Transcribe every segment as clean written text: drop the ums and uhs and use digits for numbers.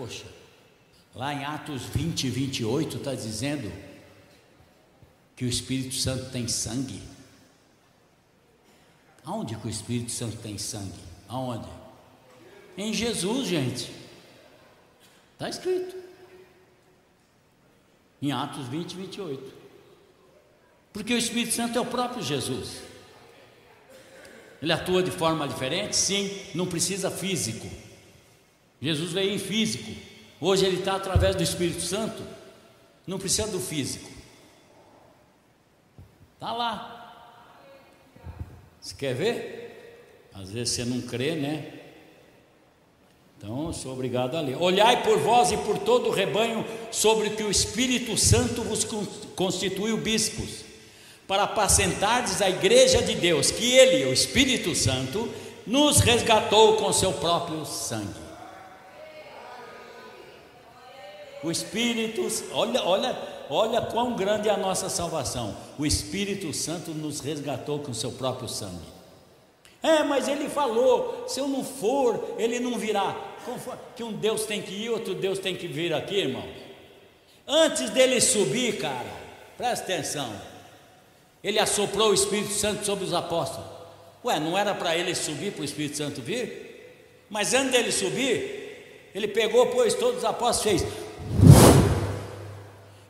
Poxa, lá em Atos 20 e 28 está dizendo que o Espírito Santo tem sangue. Aonde que o Espírito Santo tem sangue? Aonde? Em Jesus, gente. Está escrito em Atos 20 e 28. Porque o Espírito Santo é o próprio Jesus. Ele atua de forma diferente? Sim, não precisa físico. Jesus veio em físico. Hoje ele está através do Espírito Santo. Não precisa do físico. Está lá. Você quer ver? Às vezes você não crê, né? Então eu sou obrigado a ler. Olhai por vós e por todo o rebanho, sobre que o Espírito Santo vos constituiu bispos, para apacentardes a igreja de Deus, que Ele, o Espírito Santo, nos resgatou com seu próprio sangue. O Espírito, olha quão grande é a nossa salvação. O Espírito Santo nos resgatou com seu próprio sangue. Mas ele falou, se eu não for, ele não virá. Que um Deus tem que ir, outro Deus tem que vir aqui, irmão. Antes dele subir, cara, presta atenção, ele assoprou o Espírito Santo sobre os apóstolos. Não era para ele subir, para o Espírito Santo vir? Mas antes dele subir, ele pegou, pôs todos os apóstolos, fez,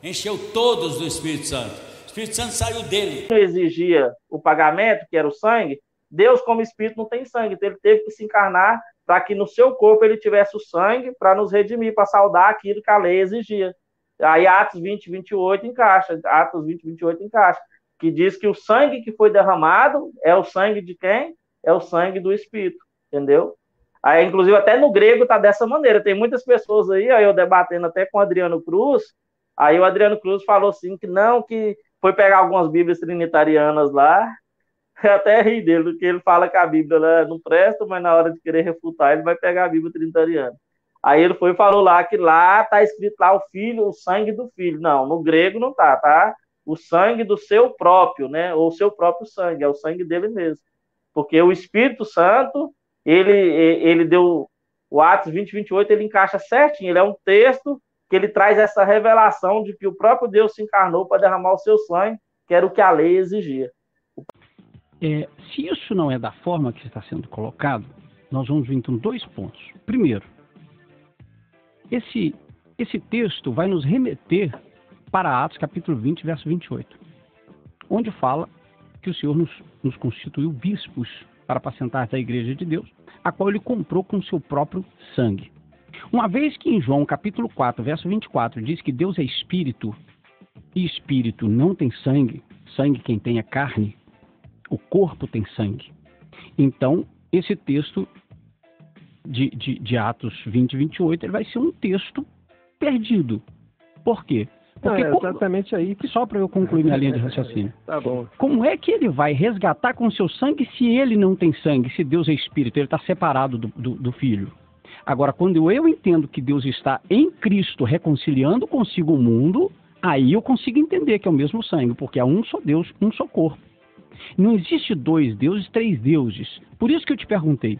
encheu todos do Espírito Santo. O Espírito Santo saiu dele. Não exigia o pagamento, que era o sangue. Deus, como Espírito, não tem sangue, então ele teve que se encarnar para que no seu corpo ele tivesse o sangue para nos redimir, para saldar aquilo que a lei exigia. Aí Atos 20, 28 encaixa, Atos 20, 28 encaixa, que diz que o sangue que foi derramado é o sangue de quem? É o sangue do Espírito, entendeu? Aí, inclusive, até no grego está dessa maneira. Tem muitas pessoas aí eu debatendo até com o Adriano Cruz, aí o Adriano Cruz falou assim, que não, que foi pegar algumas bíblias trinitarianas lá. Eu até ri dele, porque ele fala que a Bíblia não presta, mas na hora de querer refutar, ele vai pegar a Bíblia trinitariana. Aí ele foi e falou lá que lá está escrito lá o filho, o sangue do filho. Não, no grego não tá? O sangue do seu próprio, né? Ou o seu próprio sangue, é o sangue dele mesmo. Porque o Espírito Santo, ele deu, o Atos 20, 28, ele encaixa certinho, ele é um texto que ele traz essa revelação de que o próprio Deus se encarnou para derramar o seu sangue, que era o que a lei exigia. Se isso não é da forma que está sendo colocado, nós vamos ver então 2 pontos. Primeiro, esse texto vai nos remeter para Atos capítulo 20, verso 28, onde fala que o Senhor nos constituiu bispos para apacentar a igreja de Deus, a qual ele comprou com seu próprio sangue. Uma vez que em João capítulo 4, verso 24, diz que Deus é espírito, e espírito não tem sangue, sangue quem tem é carne, o corpo tem sangue. Então, esse texto de Atos 20 e 28, ele vai ser um texto perdido. Por quê? Porque exatamente aí. Só para eu concluir minha linha de raciocínio. Tá bom. Como é que ele vai resgatar com seu sangue se ele não tem sangue, se Deus é espírito, ele está separado do Filho? Agora, quando eu entendo que Deus está em Cristo reconciliando consigo o mundo, aí eu consigo entender que é o mesmo sangue, porque há um só Deus, um só corpo. Não existe 2 deuses, 3 deuses. Por isso que eu te perguntei,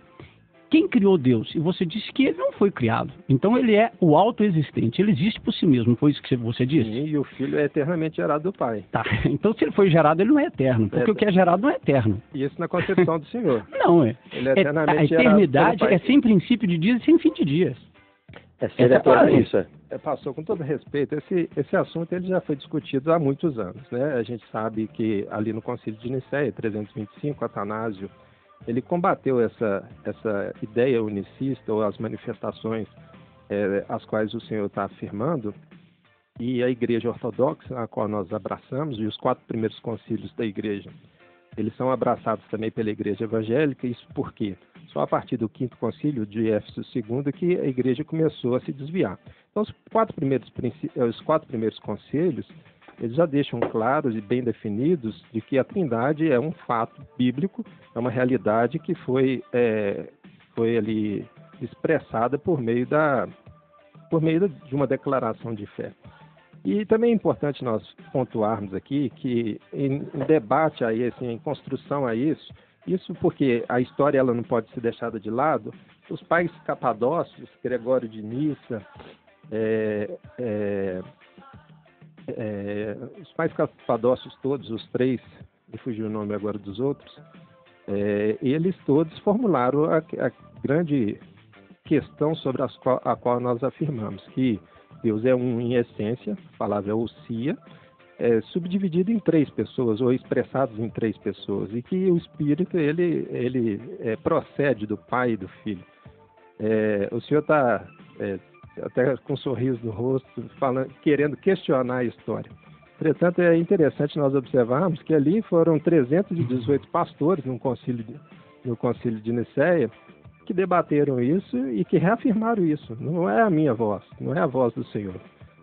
quem criou Deus? E você disse que ele não foi criado. Então ele é o autoexistente, ele existe por si mesmo, foi isso que você disse? Sim, e o Filho é eternamente gerado do Pai. Tá, então se ele foi gerado, ele não é eterno, porque o que é gerado não é eterno. E isso na concepção do Senhor. Não, Ele é eternamente a eternidade é sem princípio de dias e sem fim de dias. Passou com todo respeito. Esse assunto ele já foi discutido há muitos anos, né? A gente sabe que ali no Concílio de Nicéia, 325, Atanásio, ele combateu essa ideia unicista ou as manifestações as quais o Senhor está afirmando, e a Igreja Ortodoxa, a qual nós abraçamos, e os 4 primeiros concílios da Igreja, eles são abraçados também pela Igreja Evangélica. Isso por quê? Só a partir do 5º concílio de Éfeso II que a Igreja começou a se desviar. Então, os 4 primeiros concílios, eles já deixam claros e bem definidos de que a Trindade é um fato bíblico, é uma realidade que foi ali expressada por meio de uma declaração de fé. E também é importante nós pontuarmos aqui que em debate a esse, em construção a isso porque a história ela não pode ser deixada de lado, os pais capadócios, Gregório de Nissa, os pais capadócios todos, os 3, me fugiu o nome agora dos outros, eles todos formularam a grande questão sobre a qual nós afirmamos que Deus é um em essência, a palavra é ousia, subdividido em 3 pessoas, ou expressados em 3 pessoas, e que o Espírito, ele procede do Pai e do Filho. O senhor está até com um sorriso no rosto, querendo questionar a história. Entretanto, é interessante nós observarmos que ali foram 318 pastores no concílio de Nicéia que debateram isso e que reafirmaram isso. Não é a minha voz, não é a voz do Senhor.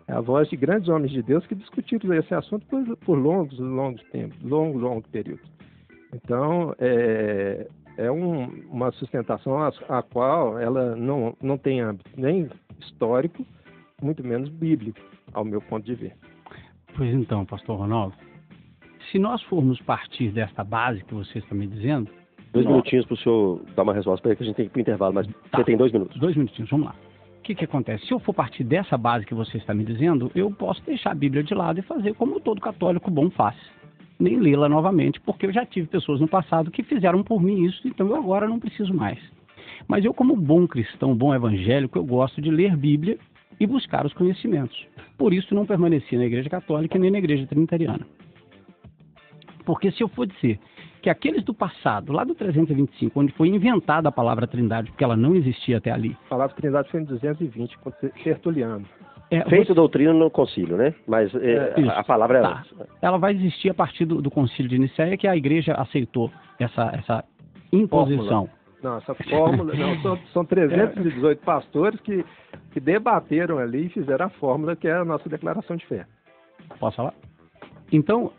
É a voz de grandes homens de Deus que discutiram esse assunto por longos tempos, longo período. Então, uma sustentação a qual ela não tem âmbito nem histórico, muito menos bíblico, ao meu ponto de ver. Pois então, pastor Ronaldo, se nós formos partir desta base que você está me dizendo... 2 minutinhos para o senhor dar uma resposta para ele, que a gente tem que ir para o intervalo, mas você tem 2 minutos. 2 minutinhos, vamos lá. O que acontece? Se eu for partir dessa base que você está me dizendo, eu posso deixar a Bíblia de lado e fazer como todo católico bom faz. Nem lê-la novamente, porque eu já tive pessoas no passado que fizeram por mim isso, então eu agora não preciso mais. Mas eu, como bom cristão, bom evangélico, eu gosto de ler Bíblia e buscar os conhecimentos. Por isso não permaneci na Igreja Católica nem na Igreja Trinitariana. Porque se eu for dizer que aqueles do passado, lá do 325, onde foi inventada a palavra Trindade, porque ela não existia até ali. A palavra Trindade foi em 220, com Tertuliano. Feito doutrina no concílio, né? Mas a palavra é antes. Ela vai existir a partir do concílio de Nicéia, que a Igreja aceitou essa imposição. Fórmula. Não, essa fórmula, são 318 pastores que debateram ali e fizeram a fórmula que é a nossa declaração de fé. Posso falar? Então,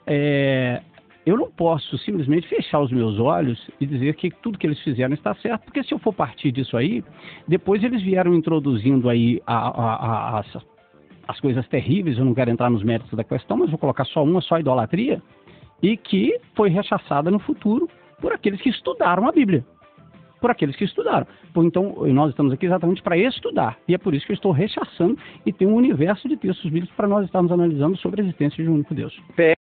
eu não posso simplesmente fechar os meus olhos e dizer que tudo que eles fizeram está certo, porque se eu for partir disso aí, depois eles vieram introduzindo aí as coisas terríveis, eu não quero entrar nos méritos da questão, mas vou colocar só a idolatria, e que foi rechaçada no futuro por aqueles que estudaram a Bíblia. Por aqueles que estudaram. Então, nós estamos aqui exatamente para estudar. E é por isso que eu estou rechaçando e tem um universo de textos bíblicos para nós estarmos analisando sobre a existência de um único Deus.